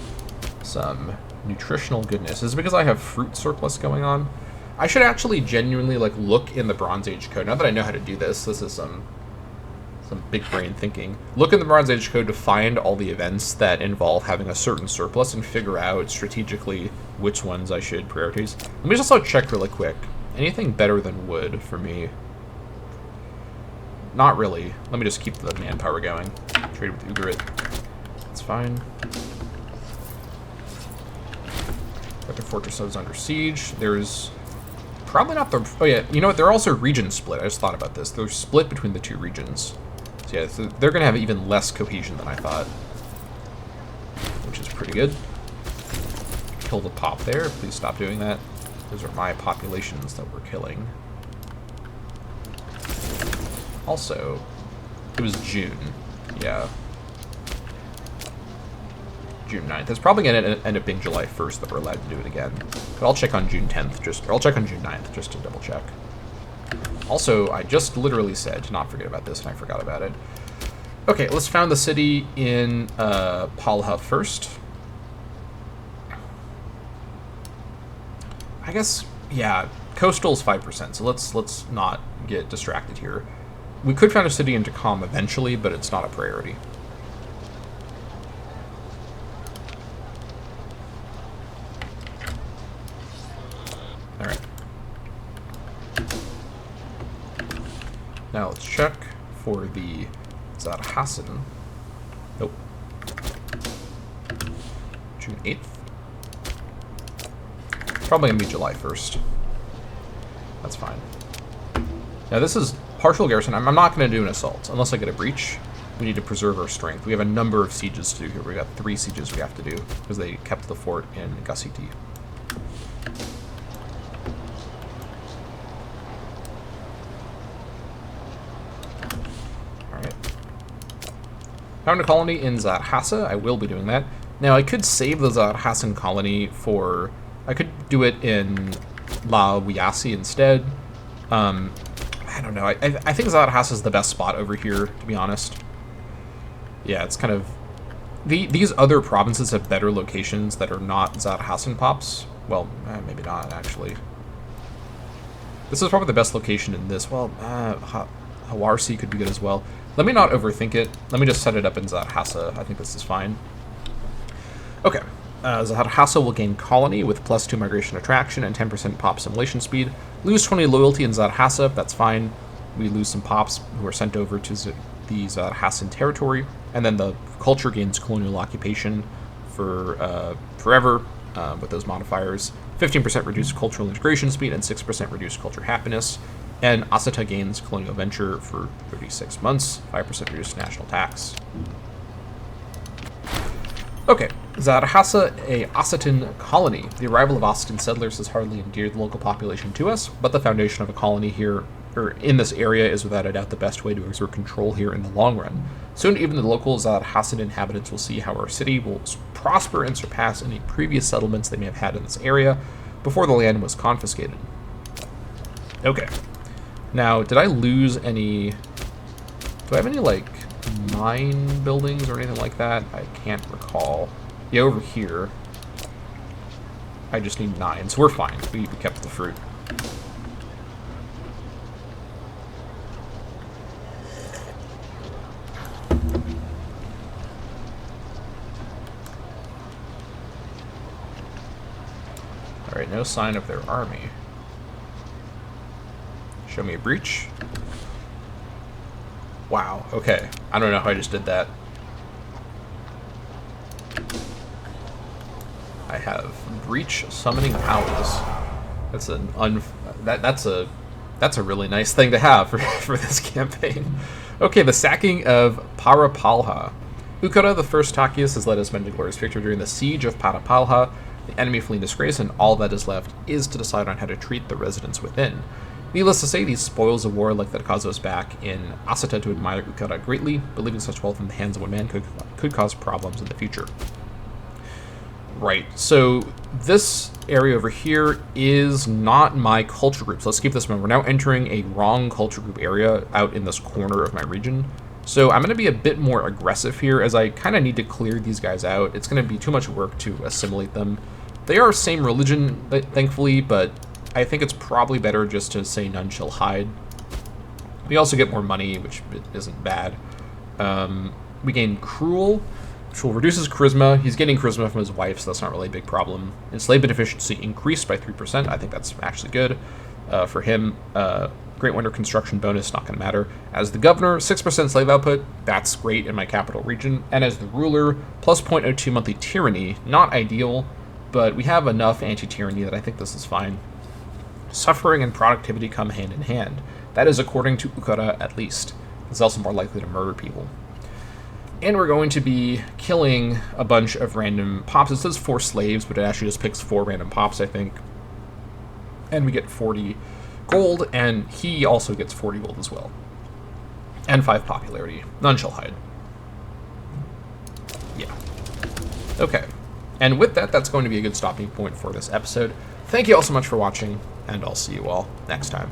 [SPEAKER 1] some nutritional goodness. Is it because I have fruit surplus going on? I should actually genuinely look in the Bronze Age code. Now that I know how to do this, this is some big brain thinking. Look in the Bronze Age code to find all the events that involve having a certain surplus and figure out strategically which ones I should prioritize. Let me just check really quick. Anything better than wood for me? Not really. Let me just keep the manpower going. Trade with Ugarit. That's fine. But the fortress is under siege. There's probably not the... Oh yeah, you know what? They're also region split. I just thought about this. They're split between the two regions. So yeah, so they're going to have even less cohesion than I thought. Which is pretty good. Kill the pop there. Please stop doing that. Those are my populations that we're killing. Also, it was June. Yeah. June 9th. It's probably going to end up being July 1st that we're allowed to do it again. But I'll check on June 10th, or I'll check on June 9th just to double check. Also, I just literally said to not forget about this, and I forgot about it. Okay, let's found the city in Palha first. I guess, yeah, coastal's 5%, so let's not get distracted here. We could found a city in Takam eventually, but it's not a priority. Alright. Now let's check for the Zarhasan. Nope. June 8th. Probably going to be July 1st. That's fine. Now this is partial garrison. I'm not going to do an assault unless I get a breach. We need to preserve our strength. We have a number of sieges to do here. We got 3 sieges we have to do because they kept the fort in Gassiti. Alright. Found a colony in Zarhasa. I will be doing that. Now I could save the Zarhasan colony for... I could do it in La Wiasi instead. I don't know. I think Zadhasa is the best spot over here, to be honest. Yeah, it's kind of... These other provinces have better locations that are not Zadhasan pops. Well, maybe not, actually. This is probably the best location in this. Well, Hawarsi could be good as well. Let me not overthink it. Let me just set it up in Zadhasa. I think this is fine. Okay. Zadhasa will gain colony with +2 migration attraction and 10% pop assimilation speed. Lose 20 loyalty in Zadhasa. That's fine. We lose some pops who are sent over to the Zadhasan territory. And then the culture gains colonial occupation for forever with those modifiers. 15% reduced cultural integration speed and 6% reduced culture happiness. And Asita gains colonial venture for 36 months, 5% reduced national tax. Okay, Zadhasa, a Ossitan colony. The arrival of Ossitan settlers has hardly endeared the local population to us, but the foundation of a colony here, or in this area, is without a doubt the best way to exert control here in the long run. Soon even the local Zadhasan inhabitants will see how our city will prosper and surpass any previous settlements they may have had in this area before the land was confiscated. Okay. Now, did I lose any... Do I have any, like, mine buildings or anything like that? I can't recall. Yeah, over here. I just need 9, so we're fine. We kept the fruit. Alright, no sign of their army. Show me a breach. Wow, okay. I don't know how I just did that. I have breach summoning owls. That's that's a really nice thing to have for this campaign. Okay, the sacking of Parapalha. Ukara, the first Takius, has led his men to glorious victory during the siege of Parapalha. The enemy fleeing disgrace, and all that is left is to decide on how to treat the residents within. Needless to say, these spoils of war like that cause us back in Asita to admire Ukara greatly, but leaving such wealth in the hands of one man could cause problems in the future. Right, so this area over here is not my culture group, so let's keep this in mind. We're now entering a wrong culture group area out in this corner of my region. So I'm going to be a bit more aggressive here, as I kind of need to clear these guys out. It's going to be too much work to assimilate them. They are same religion, thankfully, but I think it's probably better just to say none shall hide. We also get more money, which isn't bad. We gain Cruel, which will reduce his charisma. He's getting charisma from his wife, so that's not really a big problem. Enslavement efficiency increased by 3%. I think that's actually good for him. Great Winter construction bonus, not going to matter. As the governor, 6% slave output. That's great in my capital region. And as the ruler, plus 0.02 monthly tyranny. Not ideal, but we have enough anti-tyranny that I think this is fine. Suffering and productivity come hand in hand. That is according to Ukara, at least. He's also more likely to murder people. And we're going to be killing a bunch of random pops. It says 4 slaves, but it actually just picks 4 random pops, I think. And we get 40 gold, and he also gets 40 gold as well. And 5 popularity. None shall hide. Yeah. Okay. And with that, that's going to be a good stopping point for this episode. Thank you all so much for watching, and I'll see you all next time.